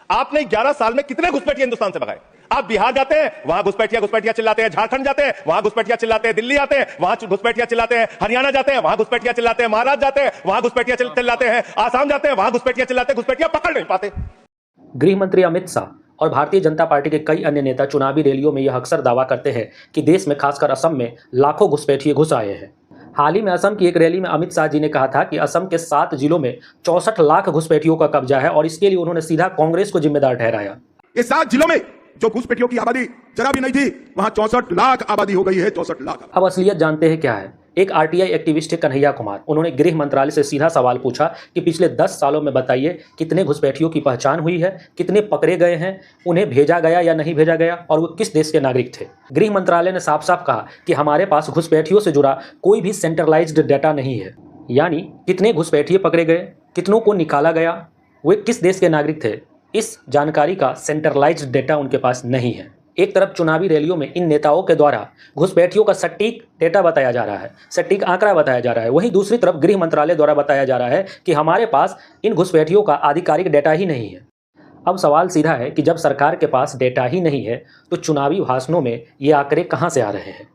आपने 11 साल में कितने घुसपैठिए हिंदुस्तान से भगाए? आप बिहार जाते हैं, वहां घुसपैठिया घुसपैठिया चिल्लाते हैं, झारखंड जाते हैं, वहां घुसपैठिया चिल्लाते हैं, दिल्ली आते हैं, वहां घुसपैठिया चिल्लाते हैं, हरियाणा जाते हैं, वहां घुसपैठिया चिल्लाते हैं, महाराष्ट्र जाते हैं, वहां घुसपैठिया चिल्लाते हैं, आसाम जाते हैं, वहां घुसपैठिया चिल्लाते हैं, घुसपैठिया पकड़ नहीं पाते। गृह मंत्री अमित शाह और भारतीय जनता पार्टी के कई अन्य नेता चुनावी रैलियों में यह अक्सर दावा करते हैं कि देश में खासकर असम में लाखों घुसपैठिए घुस आए हैं। हाल ही में असम की एक रैली में अमित शाह जी ने कहा था कि असम के 7 जिलों में 64 लाख घुसपैठियों का कब्जा है और इसके लिए उन्होंने सीधा कांग्रेस को जिम्मेदार ठहराया। ये 7 जिलों में जो घुसपैठियों की आबादी जरा भी नहीं थी, वहां 64 लाख आबादी हो गई है। 64 लाख। अब असलियत जानते हैं क्या है। एक आरटीआई एक्टिविस्ट है कन्हैया कुमार, उन्होंने गृह मंत्रालय से सीधा सवाल पूछा कि पिछले 10 सालों में बताइए कितने घुसपैठियों की पहचान हुई है, कितने पकड़े गए हैं, उन्हें भेजा गया या नहीं भेजा गया और वो किस देश के नागरिक थे। गृह मंत्रालय ने साफ साफ कहा कि हमारे पास घुसपैठियों से जुड़ा कोई भी सेंट्रलाइज्ड डाटा नहीं है, यानी कितने घुसपैठिए पकड़े गए, कितनों को निकाला गया, वे किस देश के नागरिक थे, इस जानकारी का सेंट्रलाइज्ड डेटा उनके पास नहीं है। एक तरफ चुनावी रैलियों में इन नेताओं के द्वारा घुसपैठियों का सटीक डेटा बताया जा रहा है, सटीक आंकड़ा बताया जा रहा है, वहीं दूसरी तरफ गृह मंत्रालय द्वारा बताया जा रहा है कि हमारे पास इन घुसपैठियों का आधिकारिक डेटा ही नहीं है। अब सवाल सीधा है कि जब सरकार के पास डेटा ही नहीं है तो चुनावी भाषणों में ये आंकड़े कहां से आ रहे हैं।